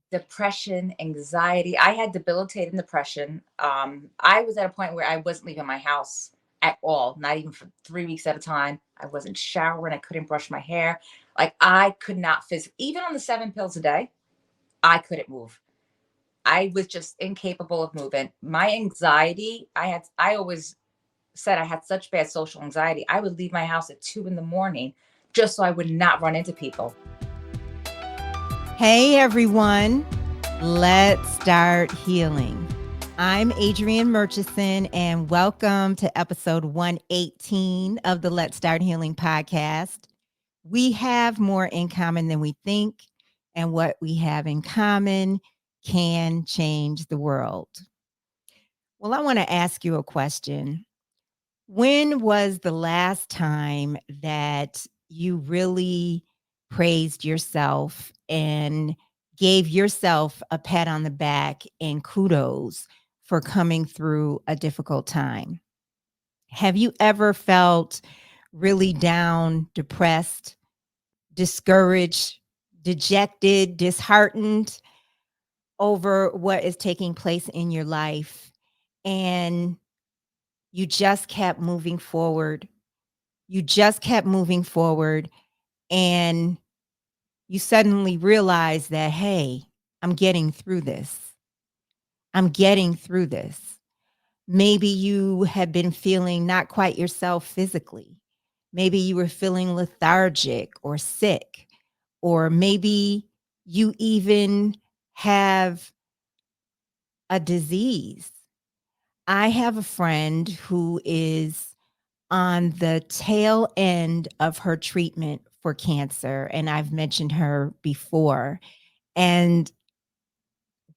depression, anxiety. I had debilitating depression. I was at a point where I wasn't leaving my house at all, not even for 3 weeks at a time. I wasn't showering. I couldn't brush my hair. Like I could not physically, even on the 7 pills a day, I couldn't move. I was just incapable of moving. My anxiety, I always said I had such bad social anxiety. I would leave my house at 2 in the morning just so I would not run into people. Hey everyone, let's start healing. I'm Adrianne Murchison, and welcome to episode 118 of the Let's Start Healing podcast. We have more in common than we think, and what we have in common can change the world. Well, I want to ask you a question. When was the last time that you really praised yourself and gave yourself a pat on the back and kudos for coming through a difficult time? Have you ever felt really down, depressed, discouraged, dejected, disheartened over what is taking place in your life, and you just kept moving forward? You just kept moving forward, and you suddenly realize that, hey, I'm getting through this. I'm getting through this. Maybe you had been feeling not quite yourself physically. Maybe you were feeling lethargic or sick, or maybe you even have a disease. I have a friend who is on the tail end of her treatment for cancer, and I've mentioned her before. And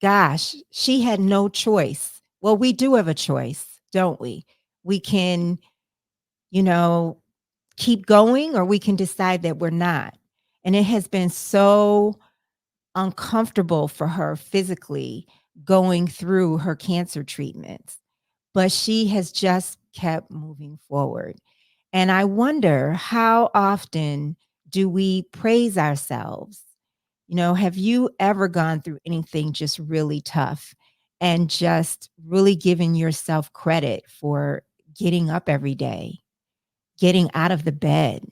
gosh, she had no choice. Well, we do have a choice, don't we? We can, you know, keep going, or we can decide that we're not. And it has been so uncomfortable for her physically going through her cancer treatments, but she has just kept moving forward. And I wonder, how often do we praise ourselves? Have you ever gone through anything just really tough and just really giving yourself credit for getting up every day, getting out of the bed,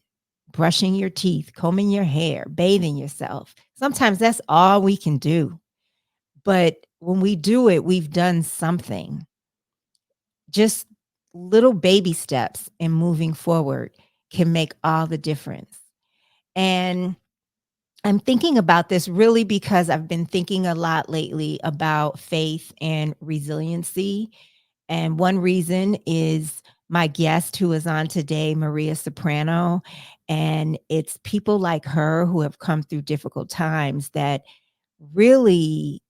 brushing your teeth, combing your hair, bathing yourself? Sometimes that's all we can do. But when we do it, we've done something. Just little baby steps in moving forward can make all the difference. And I'm thinking about this really because I've been thinking a lot lately about faith and resiliency. And one reason is my guest who is on today, Maria Soprano. And it's people like her who have come through difficult times that really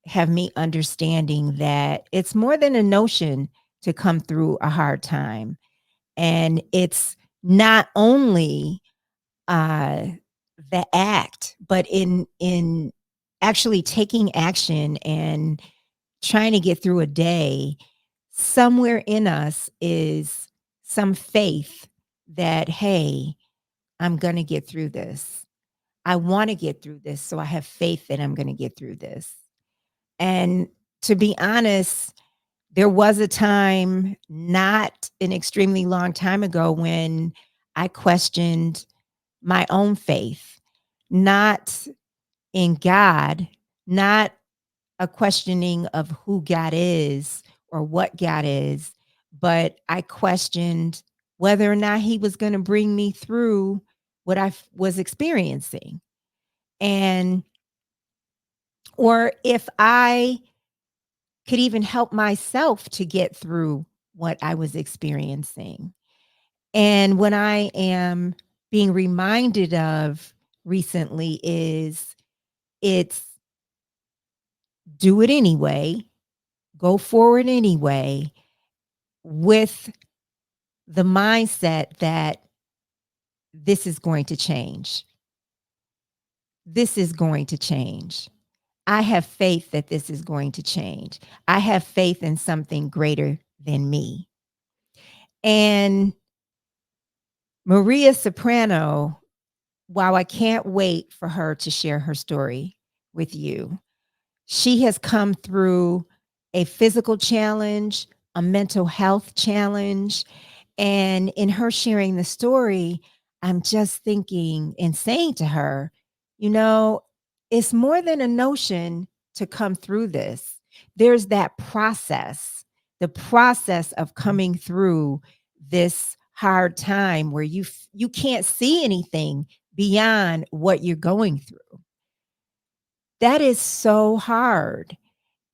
have me understanding that it's more than a notion to come through a hard time. And it's not only uh, the act, but in actually taking action and trying to get through a day, somewhere in us is some faith that, hey, I'm going to get through this. I want to get through this. So I have faith that I'm going to get through this. And to be honest, there was a time not an extremely long time ago when I questioned my own faith, not in God, not a questioning of who God is or what God is, but I questioned whether or not he was going to bring me through what was experiencing. And or if I could even help myself to get through what I was experiencing. And what I am being reminded of recently is, it's do it anyway, go forward anyway, with the mindset that this is going to change. This is going to change. I have faith that this is going to change. I have faith in something greater than me. And Maria Soprano, while I can't wait for her to share her story with you, She has come through a physical challenge, a mental health challenge. And in her sharing the story, I'm just thinking and saying to her, you know, it's more than a notion to come through this. There's that process, the process of coming through this hard time where you can't see anything beyond what you're going through. That is so hard.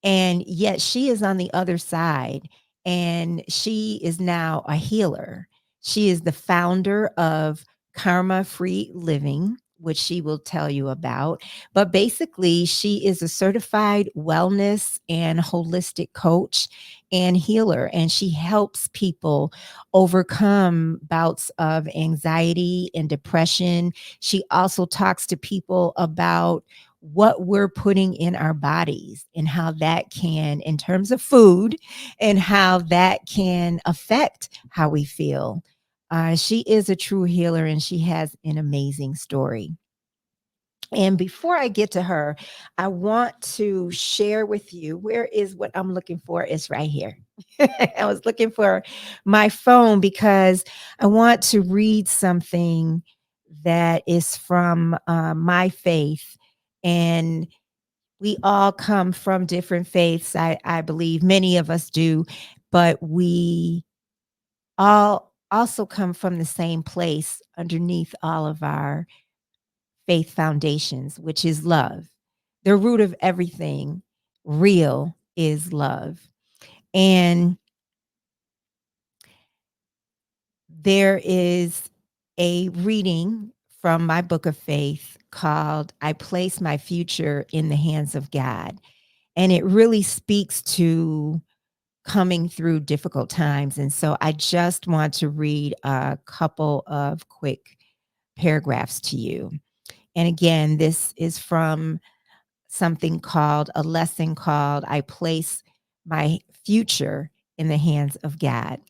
And yet she is on the other side, and she is now a healer. She is the founder of Karma Free Living, which she will tell you about. But basically, she is a certified wellness and holistic coach and healer, and she helps people overcome bouts of anxiety and depression. She also talks to people about what we're putting in our bodies and how that can, in terms of food, and how that can affect how we feel. She is a true healer and she has an amazing story. And before I get to her, I want to share with you where is what I'm looking for is right here. I was looking for my phone because I want to read something that is from my faith. And we all come from different faiths. I believe many of us do, but we all also come from the same place underneath all of our faith foundations, which is love. The root of everything real is love. And there is a reading from my book of faith called I Place My Future in the Hands of God. And it really speaks to coming through difficult times. And so I just want to read a couple of quick paragraphs to you. And again, this is from something called a lesson called I Place My Future in the Hands of God.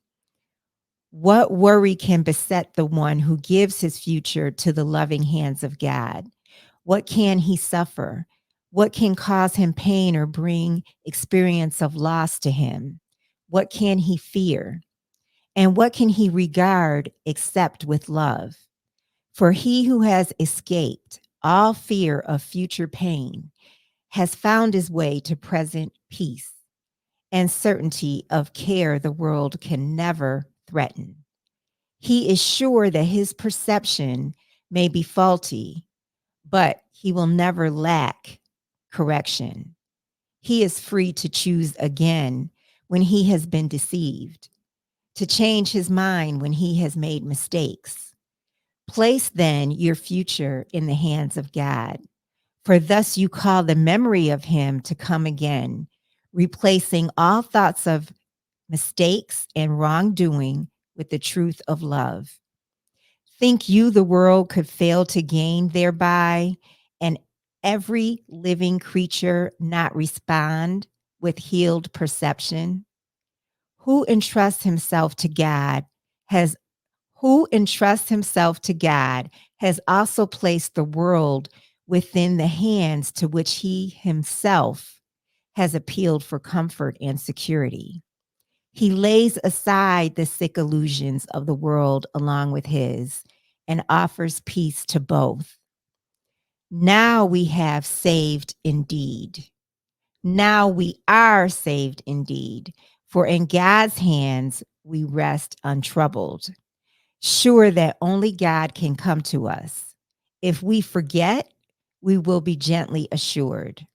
What worry can beset the one who gives his future to the loving hands of God? What can he suffer? What can cause him pain or bring experience of loss to him? What can he fear? And what can he regard except with love? For he who has escaped all fear of future pain has found his way to present peace and certainty of care the world can never threaten. He is sure that his perception may be faulty, but he will never lack correction. He is free to choose again when he has been deceived, to change his mind when he has made mistakes. Place then your future in the hands of God, for thus you call the memory of him to come again, replacing all thoughts of mistakes and wrongdoing with the truth of love. Think you the world could fail to gain thereby, and every living creature not respond with healed perception? Who entrusts himself to God has who entrusts himself to God has also placed the world within the hands to which he himself has appealed for comfort and security. He lays aside the sick illusions of the world along with his and offers peace to both. Now we have saved indeed. Now we are saved indeed. For in God's hands we rest untroubled, sure that only God can come to us. If we forget, we will be gently assured.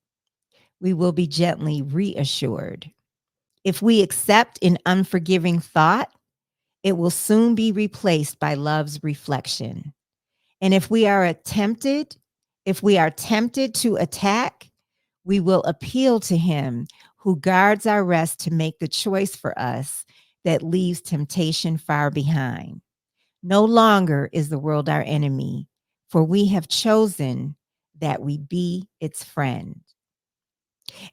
We will be gently reassured. If we accept an unforgiving thought, it will soon be replaced by love's reflection. And if we are tempted to attack, we will appeal to him who guards our rest to make the choice for us that leaves temptation far behind. No longer is the world our enemy, for we have chosen that we be its friend.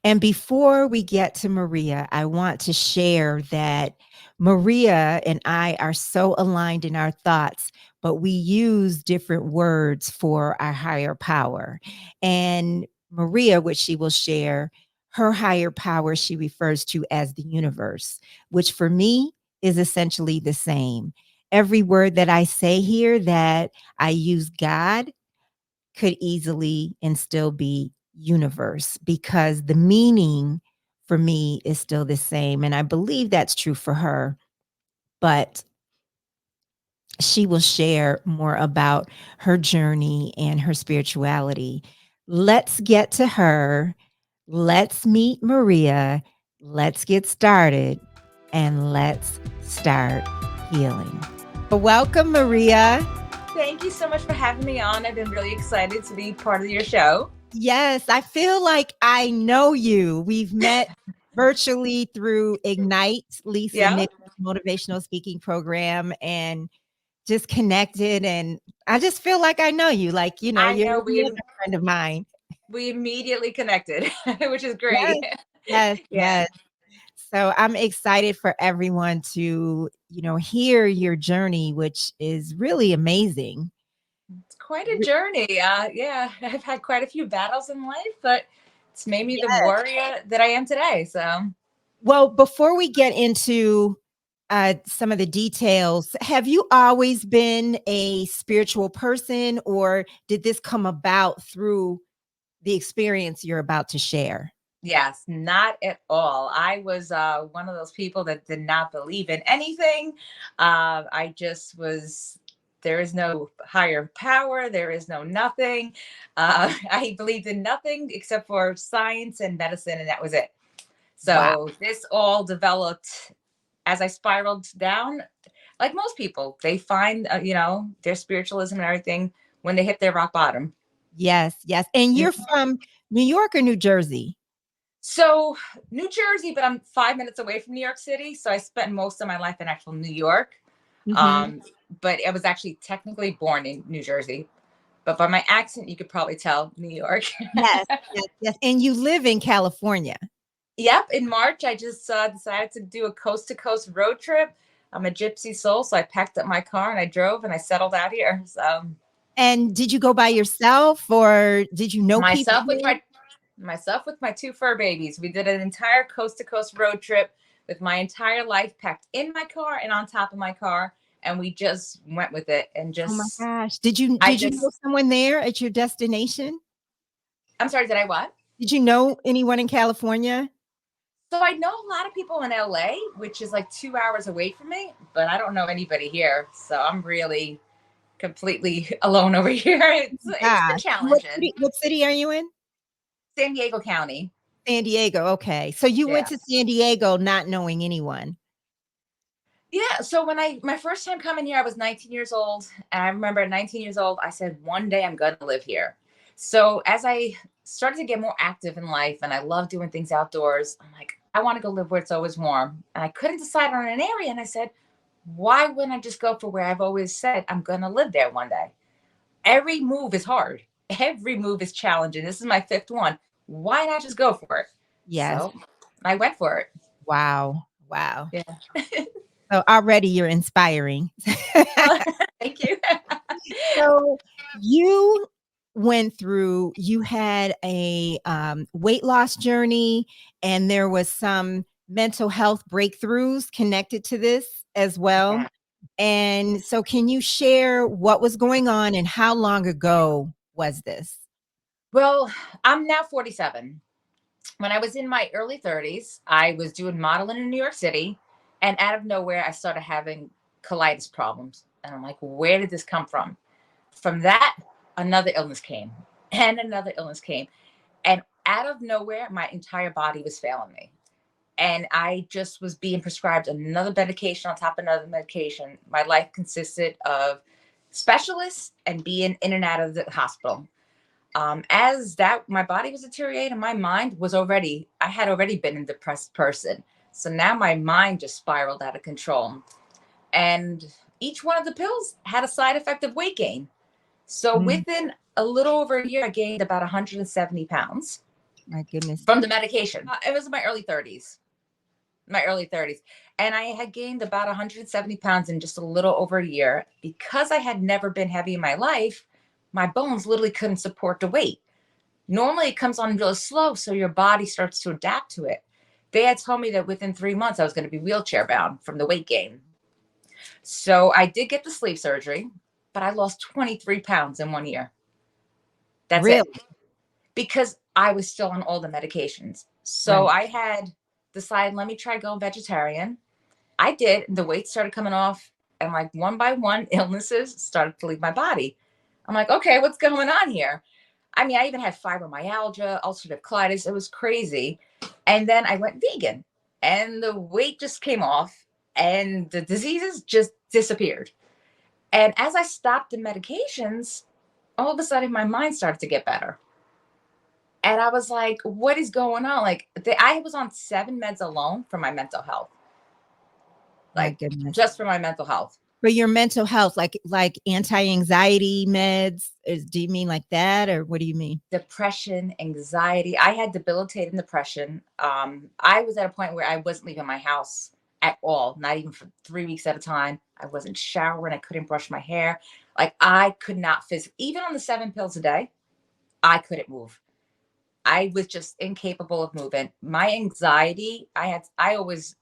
And before we get to Maria, I want to share that Maria and I are so aligned in our thoughts, but we use different words for our higher power. And Maria, which she will share, her higher power she refers to as the universe, which for me is essentially the same. Every word that I say here that I use God could easily and still be universe, because the meaning for me is still the same. And I believe that's true for her. But she will share more about her journey and her spirituality. Let's get to her. Let's meet Maria. Let's get started and let's start healing. Welcome, Maria. Thank you so much for having me on. I've been really excited to be part of your show. Yes, I feel like I know you. We've met virtually through Ignite, Lisa Yeah, Nick's motivational speaking program, and just connected. And I just feel like I know you. Like, I you're know another friend of mine. we immediately connected, which is Yes, great. yes, Yeah, yes. So I'm excited for everyone to, hear your journey, which is really amazing. it's quite a journey. Yeah, I've had quite a few battles in life, but it's made me the warrior that I am today. So, Well, before we get into some of the details, have you always been a spiritual person, or did this come about through the experience you're about to share? yes, not at all. I was one of those people that did not believe in anything. I just was, there is no higher power, there is no nothing. I believed in nothing except for science and medicine, and that was it. Wow. So this all developed as I spiraled down. Like most people, they find, their spiritualism and everything when they hit their rock bottom. Yes, yes. And you're Mhm. from New York or New Jersey? So, New Jersey, but I'm 5 minutes away from New York City. So I spent most of my life in actual New York. Mhm. Um, but I was actually technically born in New Jersey. But by my accent, you could probably tell New York. Yes, yes, yes. And you live in California. Yep. In March, I just decided to do a coast to coast road trip. I'm a gypsy soul. So I packed up my car and I drove and I settled out here. So And did you go by yourself, or did you know people myself with here? my two fur babies. We did an entire coast to coast road trip with my entire life packed in my car and on top of my car, and we just went with it and Oh my just gosh. Did you I did you know just someone there at your destination? I'm sorry, did I what? Did you know anyone in California? So I know a lot of people in LA, which is like 2 hours away from me, but I don't know anybody here. So I'm really completely alone over here. It's been Gosh. What challenging. city what city are you in? San Diego County. San Diego, okay. So you went Yeah. to San Diego not knowing anyone. Yeah, so when I my first time coming here, I was 19 years old, and I remember at 19 years old, I said one day I'm going to live here. So as I started to get more active in life, and I love doing things outdoors, I'm like, I want to go live where it's always warm, and I couldn't decide on an area, and I said, why wouldn't I just go for where I've always said I'm going to live there one day? Every move is hard. Every move is challenging. This is my fifth one. Why not just go for it? Yes. So I went for it. Wow. Wow. Yeah. So already you're inspiring. Thank you. So you you had a weight loss journey, and there was some mental health breakthroughs connected to this as well. Yeah. And so can you share what was going on and how long ago was this? Well, I'm now 47. When I was in my early 30s, I was doing modeling in New York City, and out of nowhere, I started having colitis problems. And I'm like, where did this come from? From that, another illness came, and another illness came. And out of nowhere, my entire body was failing me. And I just was being prescribed another medication on top of another medication. My life consisted of specialists and being in and out of the hospital. As that my body was deteriorating, my mind was already, I had already been a depressed person. So now my mind just spiraled out of control. And each one of the pills had a side effect of weight gain. So Mm, within a little over a year, I gained about 170 pounds my goodness. from the medication. It was in my early 30s, my early 30s. And I had gained about 170 pounds in just a little over a year. Because I had never been heavy in my life, my bones literally couldn't support the weight. Normally it comes on real slow, so your body starts to adapt to it. They had told me that within 3 months I was going to be wheelchair bound from the weight gain. So I did get the sleeve surgery, but I lost 23 pounds in 1 year. That's it. Really? Because I was still on all the medications. So Right. I had decided, let me try going vegetarian. I did. The weight started coming off, and like one by one, illnesses started to leave my body. I'm like, okay, what's going on here? I mean, I even had fibromyalgia, ulcerative colitis. It was crazy. And then I went vegan, and the weight just came off, and the diseases just disappeared. And as I stopped the medications, all of a sudden my mind started to get better. And I was like, what is going on? Like, I was on 7 meds alone for my mental health, My like goodness. just for my mental health. For your mental health, like anti-anxiety meds, do you mean like that, or what do you mean? Depression, anxiety. I had debilitating depression. I was at a point where I wasn't leaving my house at all, not even for 3 weeks at a time. I wasn't showering. I couldn't brush my hair. Like I could not physically, even on the 7 pills a day, I couldn't move. I was just incapable of moving. My anxiety, I always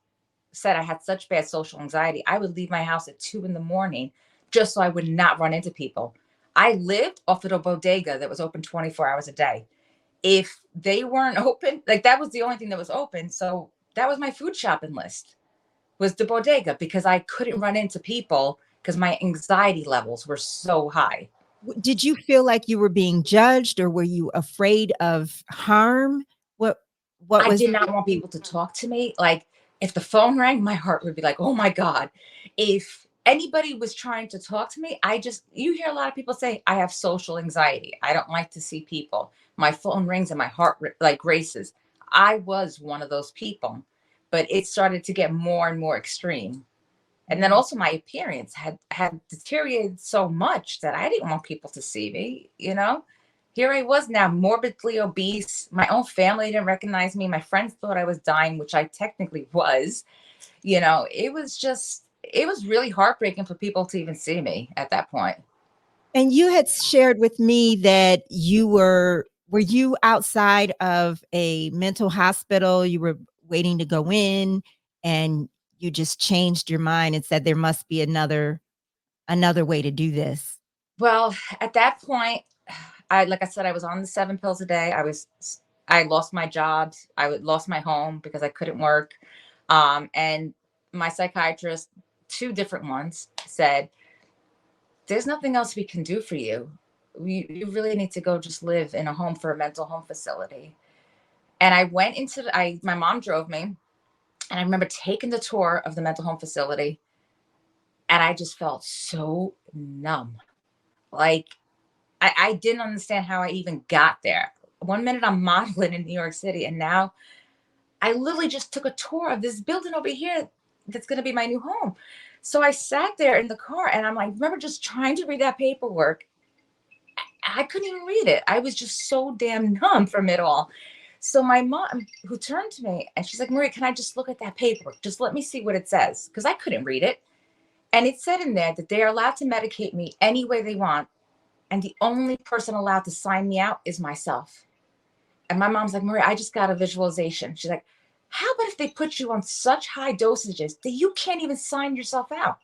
said I had such bad social anxiety. I would leave my house at 2 in the morning just so I would not run into people. I lived off of a bodega that was open 24 hours a day. If they weren't open, like that was the only thing that was open. So that was my food shopping list, was the bodega, because I couldn't run into people because my anxiety levels were so high. Did you feel like you were being judged, or were you afraid of harm? What what I was did not want people to talk to me. Like if the phone rang, my heart would be like, oh my God. If anybody was trying to talk to me, you hear a lot of people say, I have social anxiety. I don't like to see people. My phone rings and my heart like races. I was one of those people, but it started to get more and more extreme. And then also my appearance had deteriorated so much that I didn't want people to see me, you know? Here I was now morbidly obese. My own family didn't recognize me. My friends thought I was dying, which I technically was. It was really heartbreaking for people to even see me at that point. And you had shared with me that were you outside of a mental hospital? You were waiting to go in, and you just changed your mind and said there must be another way to do this. Well, at that point, like I said, I was on the 7 pills a day. I lost my jobs. Lost my home because I couldn't work. And my psychiatrist, two different ones, said, "There's nothing else we can do for you. You really need to go just live in a home for a mental home facility." And I went into my mom drove me, and I remember taking the tour of the mental home facility, and I just felt so numb. Like I didn't understand how I even got there. One minute I'm modeling in New York City, and now I literally just took a tour of this building over here that's going to be my new home. So I sat there in the car, and I'm like, remember just trying to read that paperwork. I couldn't even read it. I was just so damn numb from it all. So my mom, who turned to me, and she's like, Maria, can I just look at that paperwork? Just let me see what it says. Because I couldn't read it. And it said in there that they are allowed to medicate me any way they want. And the only person allowed to sign me out is myself. And my mom's like, Maria, I just got a visualization. She's like, how about if they put you on such high dosages that you can't even sign yourself out?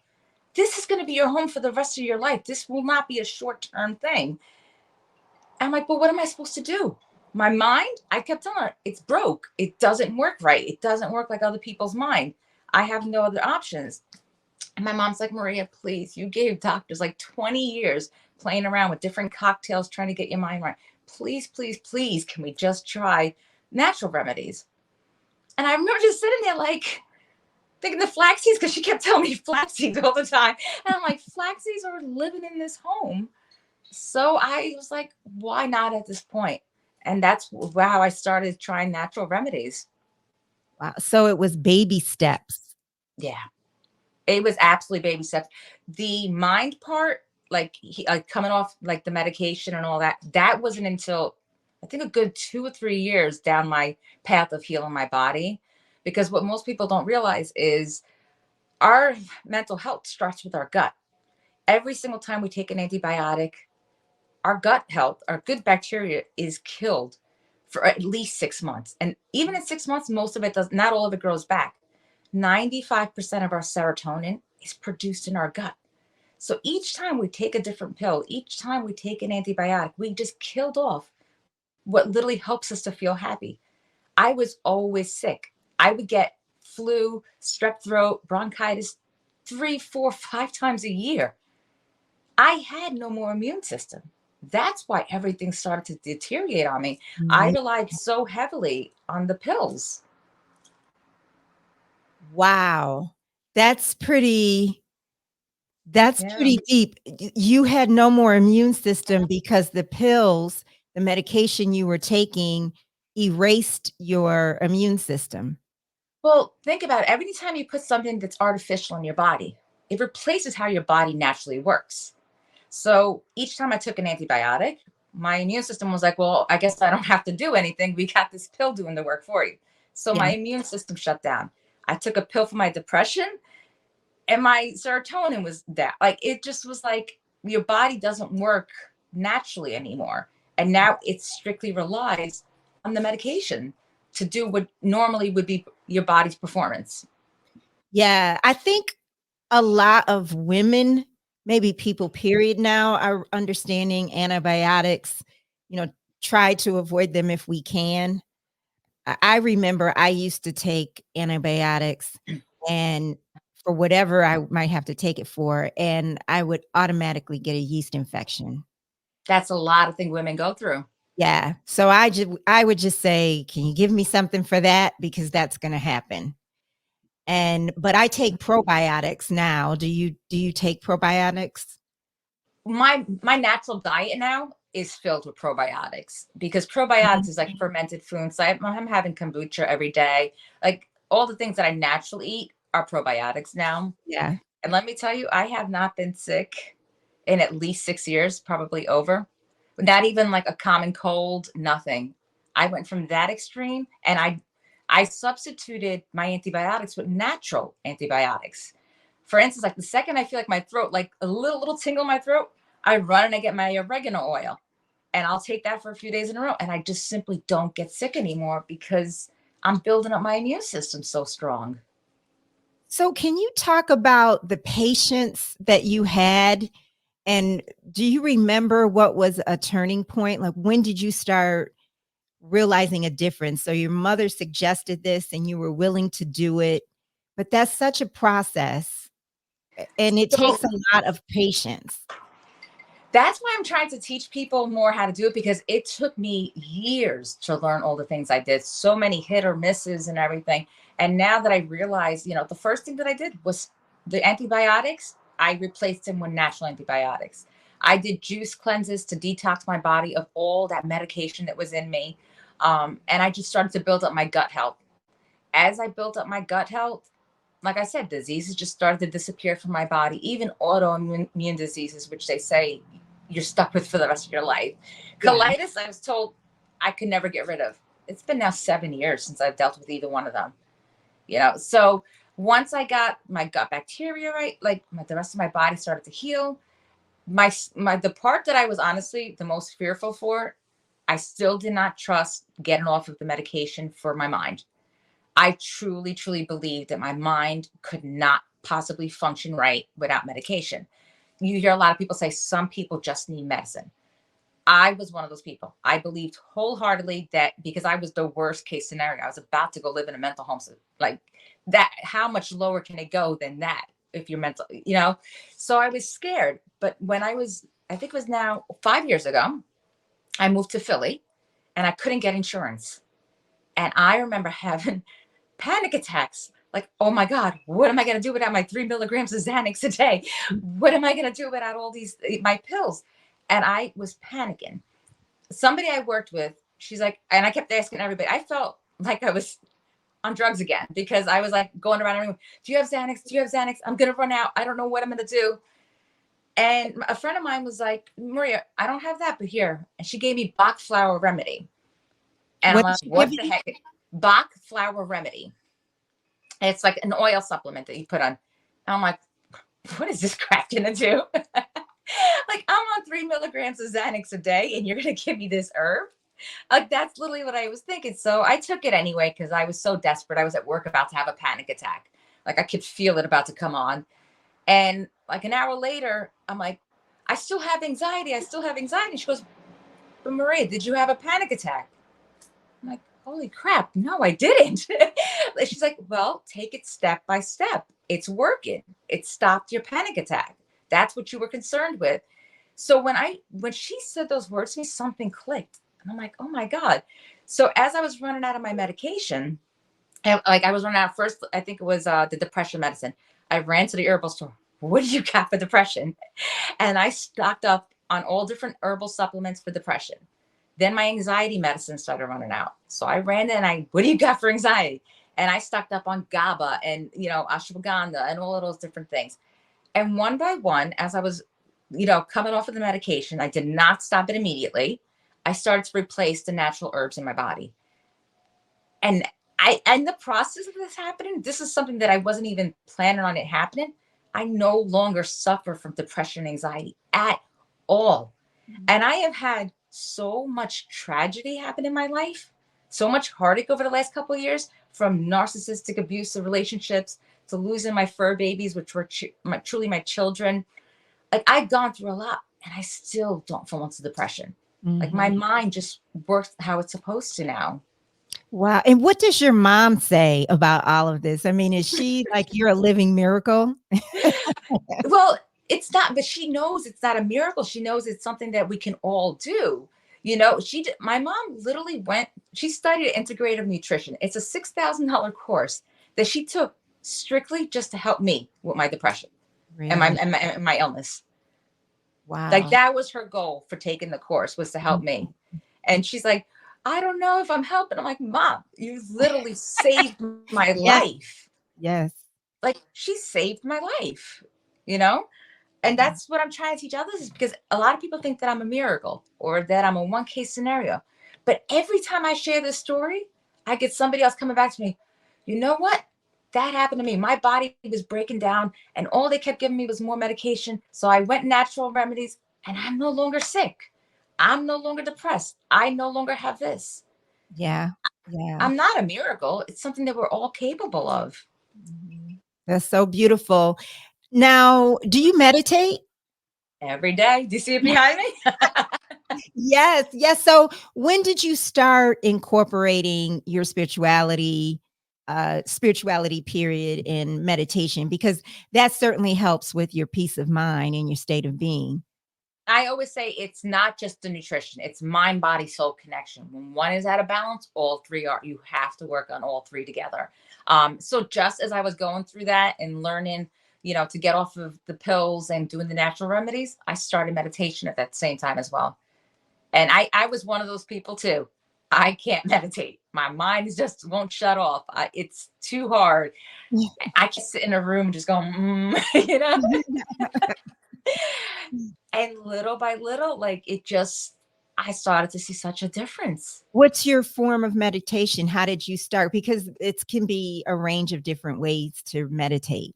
This is going to be your home for the rest of your life. This will not be a short-term thing. I'm like, but what am I supposed to do? My mind, I kept telling her, it's broke. It doesn't work right. It doesn't work like other people's mind. I have no other options. And my mom's like, Maria, please, you gave doctors like 20 years playing around with different cocktails trying to get your mind right. Please, please, please, can we just try natural remedies? And I remember just sitting there like thinking the flax seeds, because she kept telling me flax seeds all the time. And I'm like, flax seeds are living in this home. So I was like, why not at this point? And that's how I started trying natural remedies. Wow. So it was baby steps. Yeah. It was absolutely baby steps. The mind part, like coming off like the medication and all that, that wasn't until I think a good 2 or 3 years down my path of healing my body. Because what most people don't realize is our mental health starts with our gut. Every single time we take an antibiotic, our gut health, our good bacteria is killed for at least 6 months. And even in 6 months, most of it does not all of it grows back. 95% of our serotonin is produced in our gut. So each time we take a different pill, each time we take an antibiotic, we just killed off what literally helps us to feel happy. I was always sick. I would get flu, strep throat, bronchitis 3, 4, 5 times a year. I had no more immune system. That's why everything started to deteriorate on me. I Yeah. relied so heavily on the pills. Wow. That's pretty that's Yeah. pretty deep. You had no more immune system because the pills, the medication you were taking erased your immune system. Well, think about it. Every time you put something that's artificial in your body, it replaces how your body naturally works. So each time I took an antibiotic, my immune system was like, well, I guess I don't have to do anything. We got this pill doing the work for you. So Yeah. my immune system shut down. I took a pill for my depression and my serotonin was that. Like it just was like your body doesn't work naturally anymore. And now it strictly relies on the medication to do what normally would be your body's performance. Yeah, I think a lot of women, maybe people period now, are understanding antibiotics, you know, try to avoid them if we can. I remember I used to take antibiotics and for whatever I might have to take it for, and I would automatically get a yeast infection. That's a lot of things women go through. Yeah, so I would just say, "Can you give me something for that? Because that's gonna happen." But I take probiotics now. Do you take probiotics? My natural diet now is filled with probiotics because probiotics Mhm. is like fermented foods. So I'm having kombucha every day. Like all the things that I naturally eat are probiotics now. Yeah. And let me tell you, I have not been sick in at least 6 years, probably over. Not even like a common cold, nothing. I went from that extreme and I substituted my antibiotics with natural antibiotics. For instance, like the second I feel like my throat, like a little tingle in my throat, I run and I get my oregano oil and I'll take that for a few days in a row. And I just simply don't get sick anymore because I'm building up my immune system so strong. So can you talk about the patience that you had, and do you remember what was a turning point? Like, when did you start realizing a difference? So your mother suggested this and you were willing to do it, but that's such a process, and it takes So a lot of patience. that's why I'm trying to teach people more how to do it because it took me years to learn all the things I did, so many hit or misses and everything. And now that I realize, the first thing that I did was the antibiotics, I replaced them with natural antibiotics. I did juice cleanses to detox my body of all that medication that was in me. And I just started to build up my gut health. As I built up my gut health, like I said, diseases just started to disappear from my body, even autoimmune diseases, which they say you're stuck with for the rest of your life. Yeah. Colitis, I was told I could never get rid of. It's been now 7 years since I've dealt with either one of them. So once I got my gut bacteria right, like the rest of my body started to heal. The part that I was honestly the most fearful for, I still did not trust getting off of the medication for my mind. I truly, truly believe that my mind could not possibly function right without medication. You hear a lot of people say some people just need medicine. I was one of those people. I believed wholeheartedly that because I was the worst case scenario, I was about to go live in a mental home. So like that, how much lower can it go than that if you're mental? So I was scared. But when I think it was now 5 years ago, I moved to Philly and I couldn't get insurance. And I remember having panic attacks. Like, oh my God, what am I going to do without my 3 milligrams of Xanax a day? What am I going to do without all my pills? And I was panicking. Somebody I worked with, she's like, and I kept asking everybody, I felt like I was on drugs again because I was like going around everyone, do you have Xanax? Do you have Xanax? I'm going to run out. I don't know what I'm going to do. And a friend of mine was like, Maria, I don't have that, but here. And she gave me Bach flower remedy. And I'm What did like, she give what the you? heck? Bach flower remedy. It's like an oil supplement that you put on. And I'm like, what is this crap gonna do? Like, I'm on 3 milligrams of Xanax a day and you're going to give me this herb? Like, that's literally what I was thinking. So I took it anyway because I was so desperate. I was at work about to have a panic attack. Like, I could feel it about to come on. And like an hour later, I'm like, I still have anxiety. I still have anxiety. She goes, but Maria, did you have a panic attack? I'm like, holy crap, no, I didn't. She's like, well, take it step by step. It's working. It stopped your panic attack. That's what you were concerned with. So when she said those words to me, something clicked. And I'm like, oh my God. So as I was running out of my medication, and like I was running out first, I think it was the depression medicine. I ran to the herbal store. What do you got for depression? And I stocked up on all different herbal supplements for depression. Then my anxiety medicine started running out. So I ran in and what do you got for anxiety? And I stocked up on GABA and, ashwagandha and all of those different things. And one by one, as I was, coming off of the medication, I did not stop it immediately. I started to replace the natural herbs in my body. And and the process of this happening, this is something that I wasn't even planning on it happening. I no longer suffer from depression and anxiety at all. And I have had so much tragedy happen in my life, so much heartache over the last couple of years, from narcissistic abusive relationships to losing my fur babies, which were truly my children. Like, I've gone through a lot and I still don't fall into depression. Like, my Mhm. mind just works how it's supposed to now. Wow, and what does your mom say about all of this? I mean, is she like, "You're a living miracle"? Well, it's not, but she knows it's not a miracle. She knows it's something that we can all do. My mom literally she studied integrative nutrition. It's a $6,000 course that she took strictly just to help me with my depression and Really? my illness. Like, Wow. that was her goal for taking the course, was to help me. And she's like, I don't know if I'm helping. I'm like, Mom, you literally saved my Yes, life. yes. Like, she saved my life, you know? And Mhm. that's what I'm trying to teach others, is because a lot of people think that I'm a miracle or that I'm a one case scenario. But every time I share this story, I get somebody else coming back to me. You know what? That happened to me. My body was breaking down, and all they kept giving me was more medication. So I went natural remedies, and I'm no longer sick. I'm no longer depressed. I no longer have this. Yeah, yeah. I'm not a miracle. It's something that we're all capable of. Mhm. That's so beautiful. Now, do you meditate? Every day. Do you see it behind me? Yes, yes. So, when did you start incorporating your spirituality period in meditation? Because that certainly helps with your peace of mind and your state of being. I always say it's not just the nutrition, it's mind, body, soul connection. When one is out of balance, all three are. You have to work on all three together. So just as I was going through that and learning, to get off of the pills and doing the natural remedies, I started meditation at that same time as well. And I was one of those people too. I can't meditate. My mind just won't shut off. It's too hard. I can sit in a room just going, you know. And little by little, like, I started to see such a difference. What's your form of meditation? How did you start? Because it can be a range of different ways to meditate.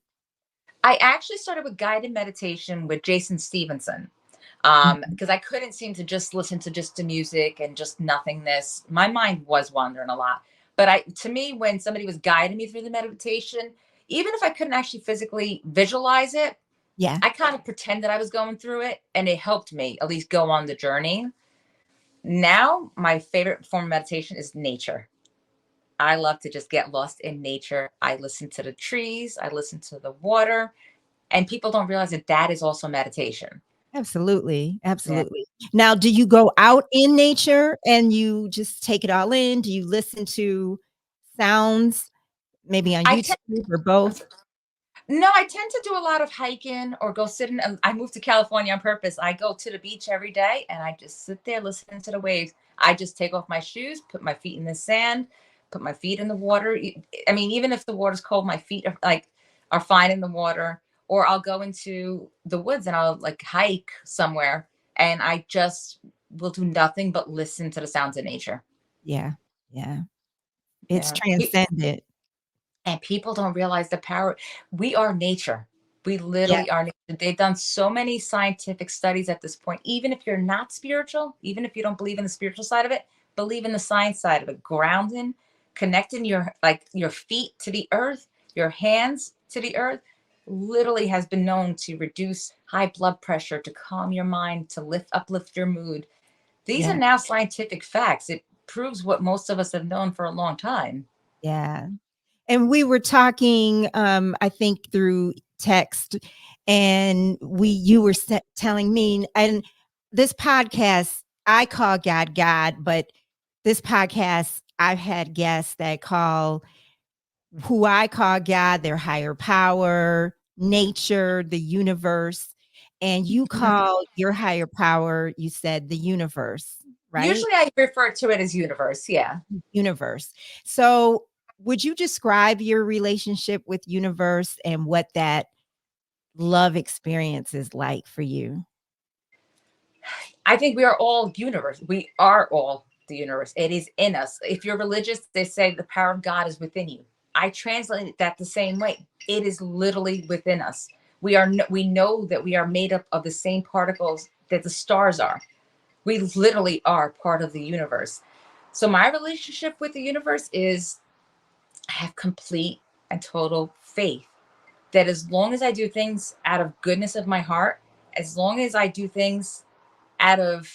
I actually started with guided meditation with Jason Stevenson, Mhm. because I couldn't seem to just listen to just the music and just nothingness. My mind was wandering a lot. But to me, when somebody was guiding me through the meditation, even if I couldn't actually physically visualize it, Yeah, I kind of pretended I was going through it, and it helped me at least go on the journey. Now, my favorite form of meditation is nature. I love to just get lost in nature. I listen to the trees, I listen to the water, and people don't realize that that is also meditation. absolutely, Yeah. absolutely. Now, do you go out in nature and you just take it all in? Do you listen to sounds maybe on I YouTube tend or both? No, I tend to do a lot of hiking or go sit in. I moved to California on purpose. I go to the beach every day and I just sit there listening to the waves. I just take off my shoes, put my feet in the sand, put my feet in the water. I mean, even if the water's cold, my feet are fine in the water. Or I'll go into the woods and I'll like hike somewhere and I just will do nothing but listen to the sounds of nature. Yeah, yeah. It's Yeah. transcendent. And people don't realize the power. We are nature. We Yeah. literally are nature. They've done so many scientific studies at this point. Even if you're not spiritual, even if you don't believe in the spiritual side of it, believe in the science side of it. Grounding, connecting your feet to the earth, your hands to the earth, literally has been known to reduce high blood pressure, to calm your mind, to uplift your mood. These are Yeah. now scientific facts. It proves what most of us have known for a long time. Yeah. And we were talking, I think through text, and you were telling me, and this podcast, I call God God, but this podcast, I've had guests that call who I call God their higher power, nature, the universe, and you Mhm. call your higher power, you said the universe, right? Usually I refer to it as universe. Yeah. Universe. So, would you describe your relationship with universe and what that love experience is like for you? I think we are all universe. We are all the universe. It is in us. If you're religious, they say the power of God is within you. I translate that the same way. It is literally within us. We know that we are made up of the same particles that the stars are. We literally are part of the universe. So my relationship with the universe is I have complete and total faith that as long as I do things out of goodness of my heart, as long as I do things out of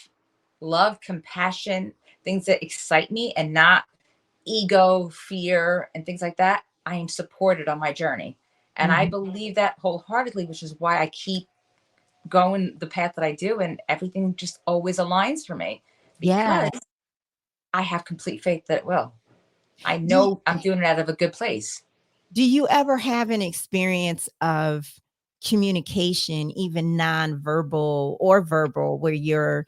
love, compassion, things that excite me and not ego, fear, and things like that, I am supported on my journey. And I Mhm. believe that wholeheartedly, which is why I keep going the path that I do. And everything just always aligns for me Yeah. because I have complete faith that it will. I Do know I'm doing it out of a good place. do you ever have an experience of communication, even nonverbal or verbal, where you're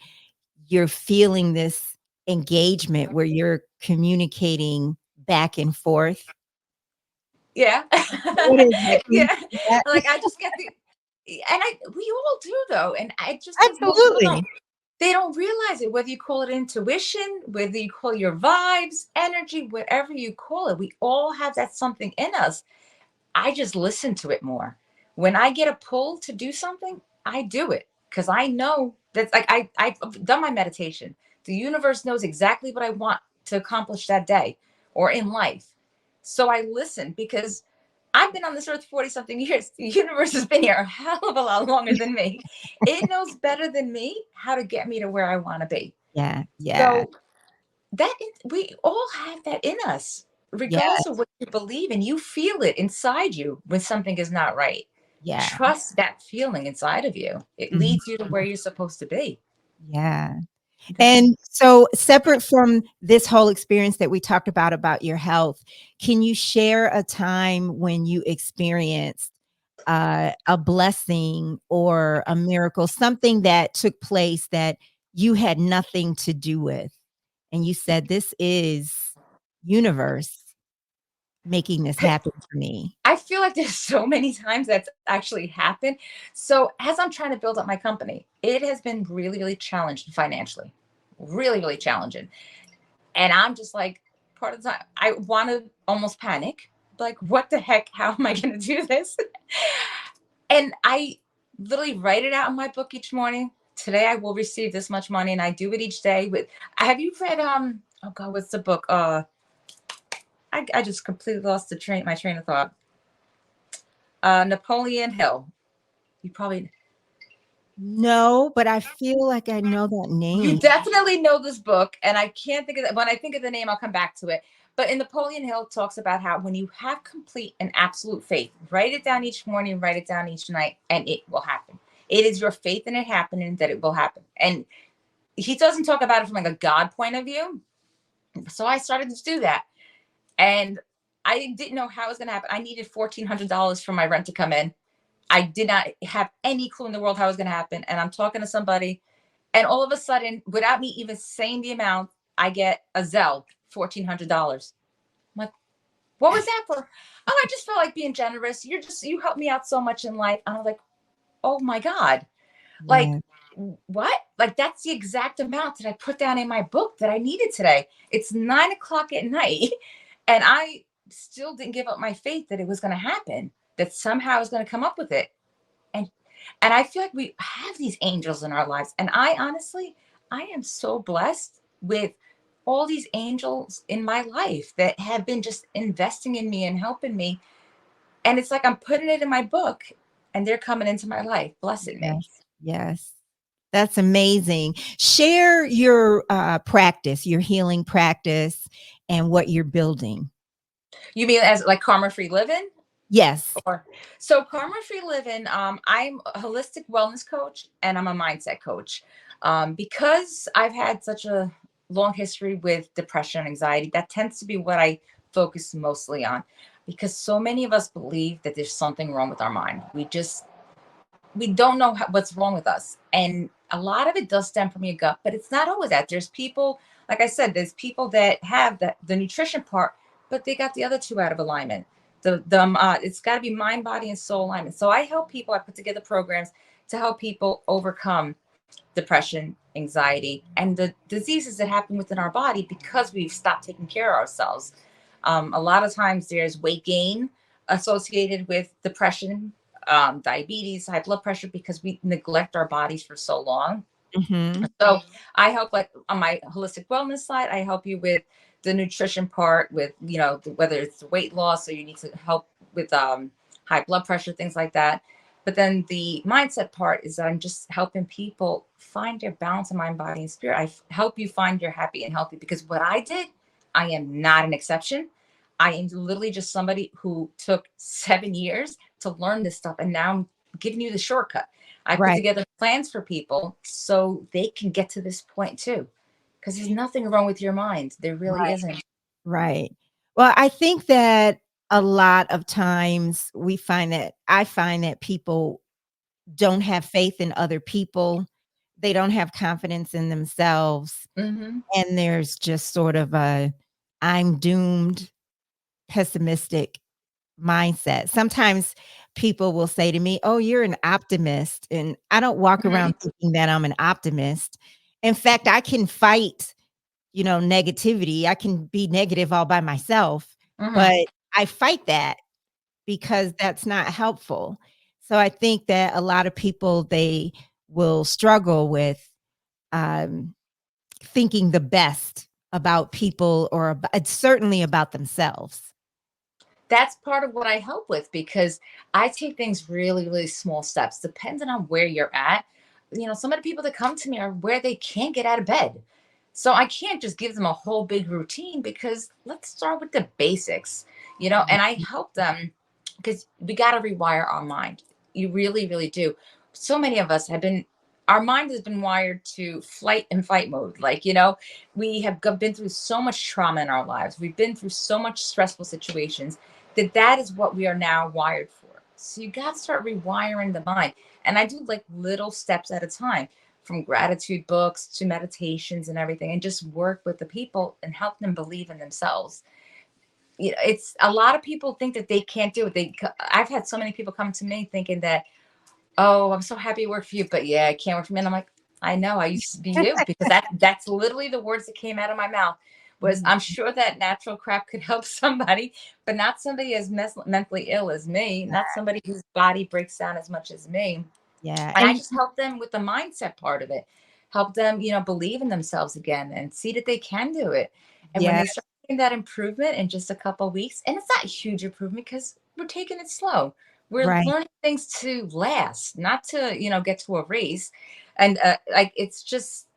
feeling this engagement where you're communicating back and forth? Yeah. What is that? Can you Yeah. share that? Like I just get the we all do though. And I just think most people don't Absolutely. they don't realize it, whether you call it intuition, whether you call your vibes, energy, whatever you call it. We all have that something in us. I just listen to it more. When I get a pull to do something, I do it because I know that's like I've done my meditation. The universe knows exactly what I want to accomplish that day or in life. So I listen because I've been on this earth 40 something years. The universe has been here a hell of a lot longer than me. It knows better than me how to get me to where I want to be. Yeah, yeah, So that is, we all have that in us, yeah, regardless of what you believe, and you feel it inside you when something is not right. yeah. Trust that feeling inside of you. It Mhm. leads you to where you're supposed to be. Yeah. And so separate from this whole experience that we talked about your health, can you share a time when you experienced a blessing or a miracle, something that took place that you had nothing to do with, and you said, "This is universe making this happen for me." I feel like there's so many times that's actually happened. So as I'm trying to build up my company, it has been really, really challenging financially, really, really challenging. And I'm just like, part of the time, I want to almost panic. Like, what the heck? How am I going to do this? And I literally write it out in my book each morning. Today I will receive this much money, and I do it each day. With have you read oh god, what's the book? I just completely lost my train of thought. Napoleon Hill. You probably No, but I feel like I know that You name. definitely know this book, and I can't think of it. When I think of the name, I'll come back to it. But in Napoleon Hill talks about how when you have complete and absolute faith, write it down each morning, write it down each night, and it will happen. It is your faith in it happening that it will happen. And he doesn't talk about it from like a God point of view. So I started to do that. And I didn't know how it was going to happen. I needed $1,400 for my rent to come in. I did not have any clue in the world how it was going to happen. And I'm talking to somebody, and all of a sudden, without me even saying the amount, I get a Zelle, $1,400. I'm like, what was that for? Oh, I just felt like being generous. You helped me out so much in life. And I was like, oh my God. Like, Yeah. what? Like, that's the exact amount that I put down in my book that I needed today. It's 9 o'clock at night. And I still didn't give up my faith that it was going to happen, that somehow I was going to come up with it. And And I feel like we have these angels in our lives. And I honestly, I am so blessed with all these angels in my life that have been just investing in me and helping me. And it's like I'm putting it in my book and they're coming into my life, blessing me. Yes. Yes. That's amazing. Share your practice, your healing practice, and what you're building. You mean as like karma free living? Yes. Or so karma free living, I'm a holistic wellness coach and I'm a mindset coach. Because I've had such a long history with depression and anxiety, that tends to be what I focus mostly on, because so many of us believe that there's something wrong with our mind. We don't know what's wrong with us, and a lot of it does stem from your gut, but it's not always that. There's people, like I said, there's people that have the nutrition part, but they got the other two out of alignment. It's got to be mind, body, and soul alignment. So I help people. I put together programs to help people overcome depression, anxiety, and the diseases that happen within our body because we've stopped taking care of ourselves. A lot of times there's weight gain associated with depression, diabetes, high blood pressure, because we neglect our bodies for so long. Hmm. So I help, like on my holistic wellness side, I help you with the nutrition part, with whether it's the weight loss or you need to help with high blood pressure, things like that. But then the mindset part is that I'm just helping people find their balance of mind, body, and spirit. Help you find your happy and healthy, because what I did, I am not an exception. I am literally just somebody who took 7 years to learn this stuff, and now I'm giving you the shortcut. I put Right. together plans for people so they can get to this point too. Because there's nothing wrong with your mind. There really Right. isn't. Right. Well, I think that a lot of times I find that people don't have faith in other people. They don't have confidence in themselves. Hmm. And there's just sort of a I'm doomed, pessimistic mindset. Sometimes people will say to me, "Oh, you're an optimist." And I don't walk Hmm. around thinking that I'm an optimist. In fact, I can fight, negativity. I can be negative all by myself, but Hmm. I fight that because that's not helpful. So I think that a lot of people, they will struggle with um, thinking the best about people or certainly about themselves. That's part of what I help with, because I take things really, really small steps, depending on where you're at. Some of the people that come to me are where they can't get out of bed. So I can't just give them a whole big routine, because let's start with the basics, and I help them because we got to rewire our mind. You really, really do. So many of us our mind has been wired to flight and fight mode. Like, we have been through so much trauma in our lives. We've been through so much stressful situations that is what we are now wired for. So you got to start rewiring the mind. And I do like little steps at a time, from gratitude books to meditations and everything, and just work with the people and help them believe in themselves. It's a lot of people think that they can't do it. I've had so many people come to me thinking that, oh, I'm so happy to work for you, but yeah, I can't work for me. And I'm like, I know, I used to be you, because that's literally the words that came out of my mouth. Was, Mhm. I'm sure that natural crap could help somebody, but not somebody as mentally ill as me, not somebody whose body breaks down as much as me. Yeah, And I and just help them with the mindset part of it, help them, believe in themselves again and see that they can do it. And when yeah, they start seeing that improvement in just a couple of weeks, and it's not a huge improvement because we're taking it slow. We're right. learning things to last, not to, get to a race. And like, it's just,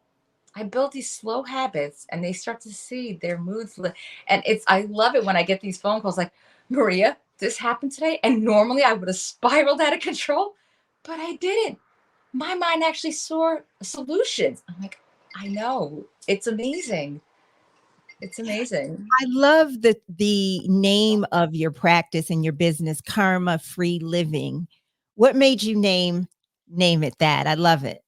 I build these slow habits and they start to see their moods. And I love it when I get these phone calls like, Maria, this happened today. And normally I would have spiraled out of control, but I didn't. My mind actually saw solutions. I'm like, I know. It's amazing. It's amazing. I love the name of your practice and your business, Karma Free Living. What made you name it that? I love it.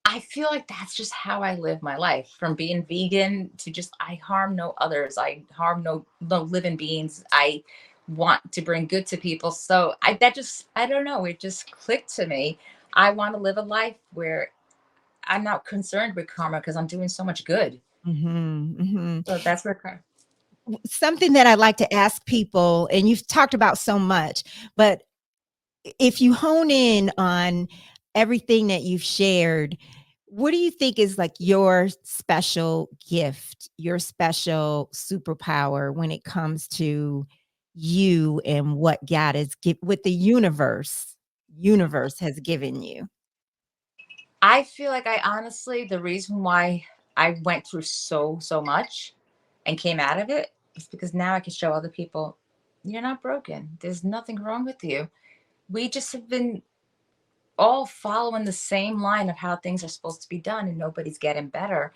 I feel like that's just how I live my life, from being vegan to just, I harm no others. I harm no living beings. I want to bring good to people. So I don't know, it just clicked to me. I want to live a life where I'm not concerned with karma because I'm doing so much good. Mhm, mhm. So that's where Something that I like to ask people, and you've talked about so much, but if you hone in on everything that you've shared, what do you think is like your special gift, your special superpower when it comes to you and what God has what the universe has given you? I feel like I honestly, the reason why I went through so much and came out of it is because now I can show other people you're not broken. There's nothing wrong with you. We just have been all following the same line of how things are supposed to be done, and nobody's getting better.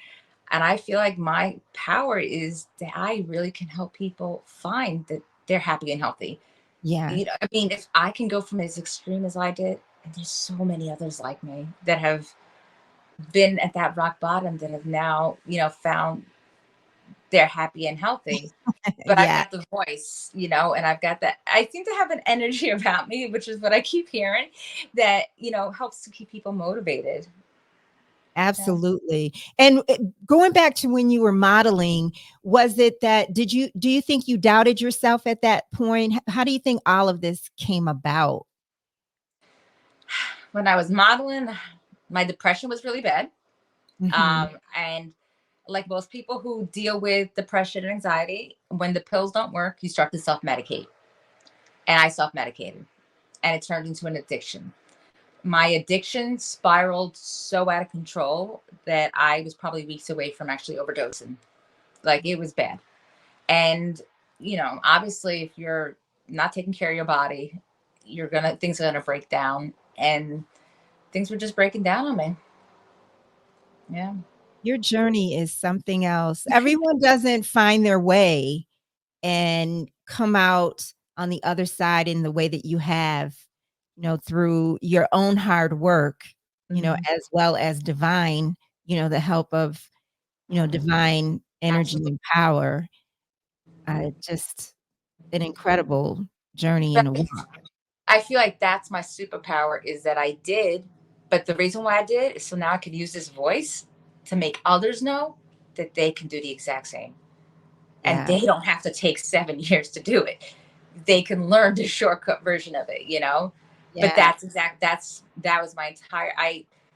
And I feel like my power is that I really can help people find that they're happy and healthy. Yeah. I mean, if I can go from as extreme as I did, and there's so many others like me that have been at that rock bottom that have now, found they're happy and healthy. But I've Yeah, got the voice, and I've got that. I seem to have an energy about me, which is what I keep hearing, that, helps to keep people motivated. Yeah. absolutely. And going back to when you were modeling, was it that do you think you doubted yourself at that point? How do you think all of this came about? When I was modeling, my depression was really bad. Mhm. And like most people who deal with depression and anxiety, when the pills don't work, you start to self medicate. And I self medicated, and it turned into an addiction. My addiction spiraled so out of control that I was probably weeks away from actually overdosing. Like, it was bad. And, obviously, if you're not taking care of your body, things are gonna break down. And things were just breaking down on me. Yeah. Your journey is something else. Everyone doesn't find their way and come out on the other side in the way that you have, through your own hard work, Mhm. as well as divine, the help of, divine energy Absolutely. and power. Just an incredible journey But and a walk. I feel like that's my superpower, is that I did. But the reason why I did is so now I could use this voice to make others know that they can do the exact same. And Yeah, they don't have to take 7 years to do it. They can learn the shortcut version of it. But yeah. that was my entire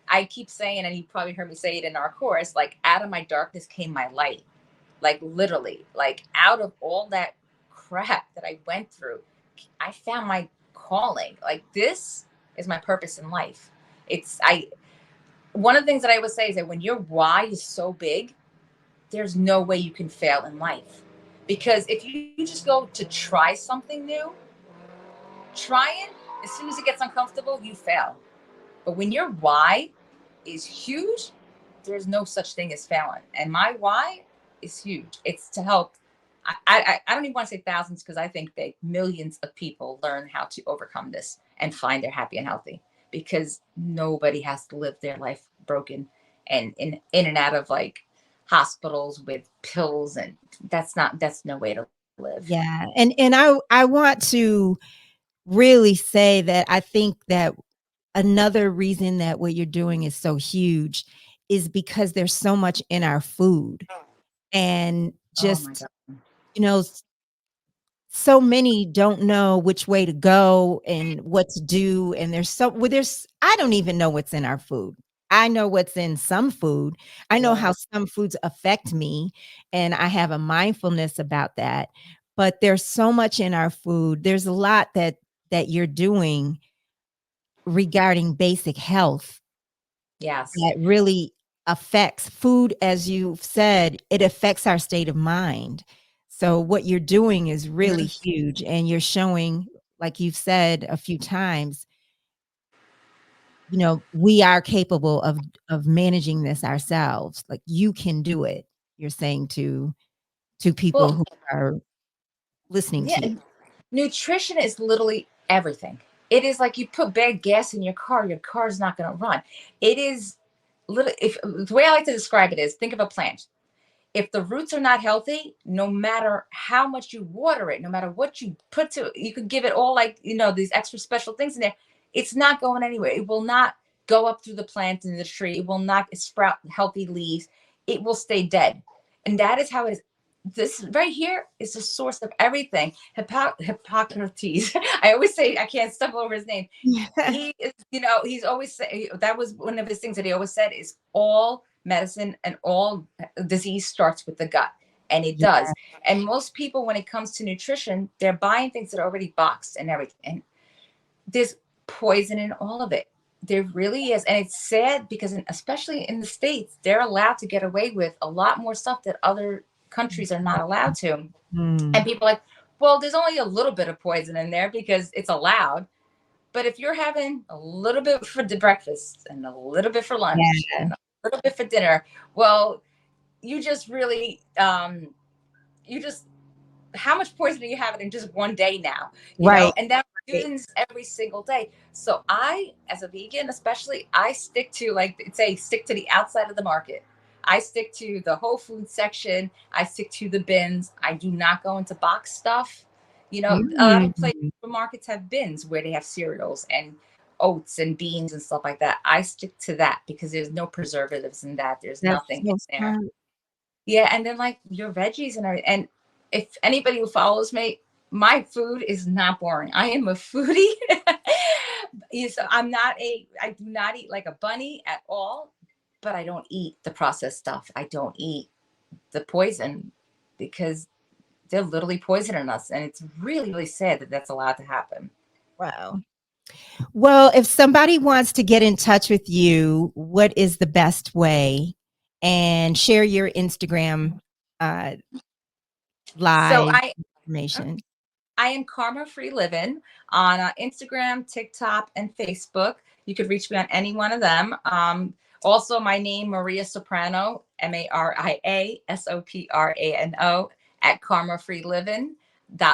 I keep saying, and you probably heard me say it in our course, like, out of my darkness came my light. Like, literally, like, out of all that crap that I went through, I found my calling. Like, this is my purpose in life. It's I One of the things that I would say is that when your why is so big, there's no way you can fail in life. Because if you just go to try something new, try it, as soon as it gets uncomfortable, you fail. But when your why is huge, there's no such thing as failing. And my why is huge. It's to help. I don't even want to say thousands, because I think that millions of people learn how to overcome this and find they're happy and healthy, because nobody has to live their life broken and in and out of, like, hospitals with pills, and that's no way to live. Yeah, and I want to really say that I think that another reason that what you're doing is so huge is because there's so much in our food, and Oh my just, god. you know, so many don't know which way to go and what to do, and there's I don't even know what's in our food. I know what's in some food. I know Yeah. how some foods affect me, and I have a mindfulness about that, but there's so much in our food. There's a lot that you're doing regarding basic health Yes. that really affects food, as you've said, it affects our state of mind. So what you're doing is really Mhm. huge, and you're showing, like you've said a few times, we are capable of managing this ourselves. Like, you can do it. You're saying to people Well, who are listening to yeah, you. nutrition is literally everything. It is like you put bad gas in your car's not going to run. It is little if The way I like to describe it is, think of a plant. If the roots are not healthy, no matter how much you water it, no matter what you put to it, you could give it all, like, these extra special things in there, it's not going anywhere. It will not go up through the plant and the tree. It will not sprout healthy leaves. It will stay dead. And that is how it is. this right here is the source of everything. Hippocrates. I always say, I can't stumble over his name. He is, he's always say, that was one of his things that he always said is all medicine and all disease starts with the gut. And it Yeah. does. And most people, when it comes to nutrition, they're buying things that are already boxed and everything. And there's poison in all of it. There really is. And it's sad because, especially in the States, they're allowed to get away with a lot more stuff that other countries are not allowed to. And Mm. people are like, well, there's only a little bit of poison in there because it's allowed. But if you're having a little bit for the breakfast and a little bit for lunch Yeah. and a little bit for dinner, well, you just really, you just how much poison are you having in just one day now? Right. And that Right. happens every single day. So I, as a vegan, especially, I stick to, like, say, stick to the outside of the market. I stick to the whole food section. I stick to the bins. I do not go into box stuff. A lot of places, Mm. markets have bins where they have cereals and oats and beans and stuff like that. I stick to that because there's no preservatives in that. There's That's nothing in so there. smart. Yeah, and then like your veggies and everything. And if anybody who follows me, my food is not boring. I am a foodie. Yes, I do not eat like a bunny at all, but I don't eat the processed stuff. I don't eat the poison because they're literally poisoning us. And it's really, really sad that that's allowed to happen. Wow. Well, if somebody wants to get in touch with you, what is the best way? And share your Instagram uh, So live I information. I am Karma Free Living on Instagram, TikTok, and Facebook. You could reach me on any one of them. Also, my name, Maria Soprano, MariaSoprano at Karma Free Living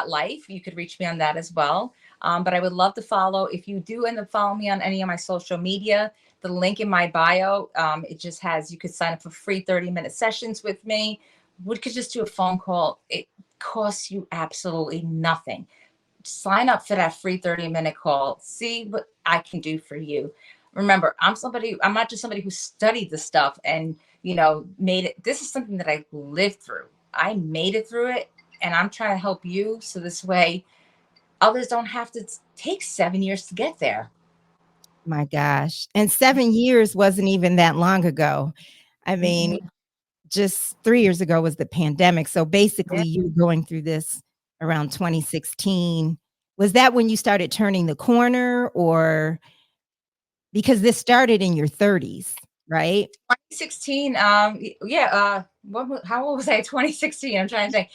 .life. You could reach me on that as well. But I would love to follow. If you do end up following me on any of my social media, the link in my bio, it just has, you could sign up for free 30-minute sessions with me. We could just do a phone call. It costs you absolutely nothing. Sign up for that free 30-minute call. See what I can do for you. Remember, I'm not just somebody who studied the stuff and, made it. This is something that I lived through. I made it through it, and I'm trying to help you so this way others don't have to take 7 years to get there. My gosh. And 7 years wasn't even that long ago. I mean, Mm-mm. just 3 years ago was the pandemic. So Yeah. basically you were going through this around 2016. Was that when you started turning the corner, or because this started in your 30s, right? 2016. Yeah. How old was I? 2016. I'm trying to think.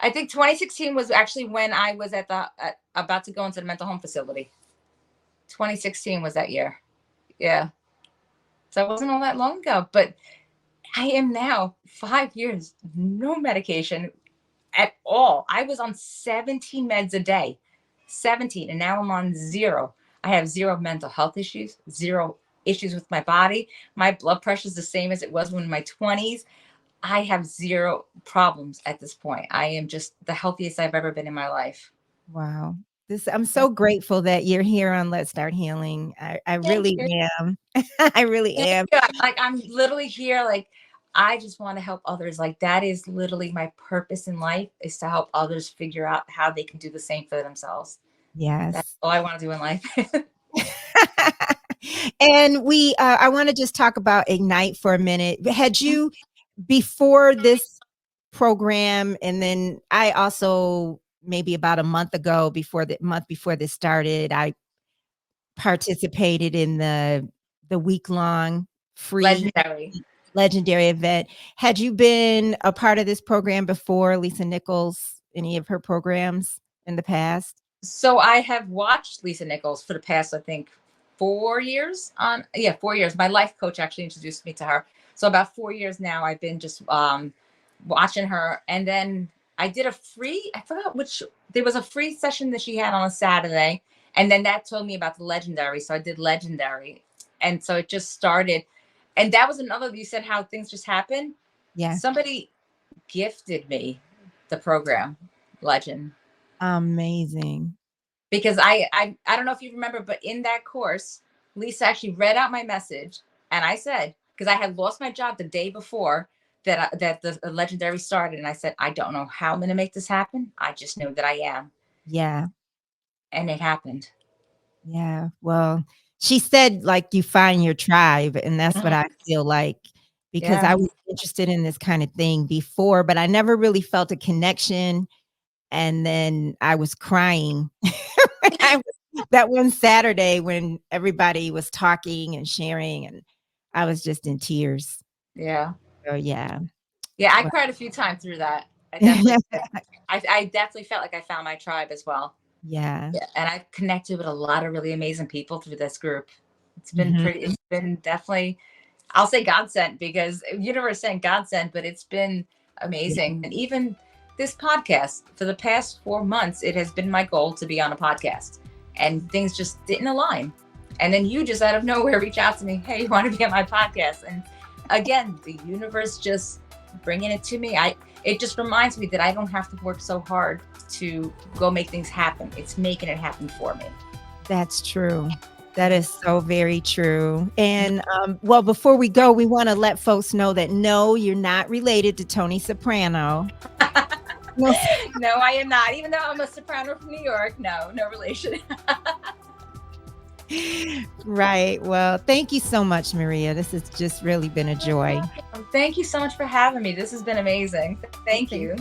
I think 2016 was actually when I was about to go into the mental home facility. 2016 was that year. Yeah. So it wasn't all that long ago, but I am now 5 years, no medication at all. I was on 17 meds a day, 17, and now I'm on zero. I have zero mental health issues, zero issues with my body. My blood pressure is the same as it was when in my 20s. I have zero problems at this point. I am just the healthiest I've ever been in my life. Wow. I'm so grateful that you're here on Let's Start Healing. I Thank really you. am. I really Thank am. you. Like, I'm literally here. Like, I just want to help others. Like, that is literally my purpose in life, is to help others figure out how they can do the same for themselves. That's Yes. all I want to do in life. And I want to just talk about Ignite for a minute. Had you, before this program, and then I also, maybe about a month ago, before this started, I participated in the week-long free Legendary. legendary event. Had you been a part of this program before, Lisa Nichols, any of her programs in the past? So I have watched Lisa Nichols for the past, I think, 4 years. Yeah, 4 years. My life coach actually introduced me to her. So about 4 years now, I've been just watching her. And then I did a free, I forgot which, there was a free session that she had on a Saturday. And then that told me about the legendary. So I did legendary. And so it just started. And that was another, you said how things just happen. Yeah. Somebody gifted me the program, Legend, Amazing. because I don't know if you remember, but in that course, Lisa actually read out my message, and I said, because I had lost my job the day before that the legendary started, and I said, I don't know how I'm going to make this happen. I just know that I am, Yeah. and it happened. Yeah. Well, she said, like, you find your tribe, and that's what Mhm. I feel like, because Yeah, I was interested in this kind of thing before, but I never really felt a connection, and then I was crying. I that one Saturday when everybody was talking and sharing, and I was just in tears. yeah, So, yeah. yeah. I Well cried a few times through that. I definitely did. I definitely felt like I found my tribe as well. Yeah. Yeah, and I've connected with a lot of really amazing people through this group. It's been Mhm. pretty. It's been definitely, I'll say God sent, because universe sent, God sent, but it's been Yeah. amazing. And even this podcast, for the past 4 months, it has been my goal to be on a podcast, and things just didn't align. And then you just out of nowhere reach out to me, hey, you want to be on my podcast? And again, the universe just bringing it to me. It just reminds me that I don't have to work so hard to go make things happen. It's making it happen for me. That's true. That is so very true. And, well, before we go, we wanna let folks know that, no, you're not related to Tony Soprano. No. No, I am not. Even though I'm a soprano from New York, no, no relation. Right. Well, thank you so much, Maria. This has just really been a You're joy. welcome. Thank you so much for having me. This has been amazing. Thank Thank you.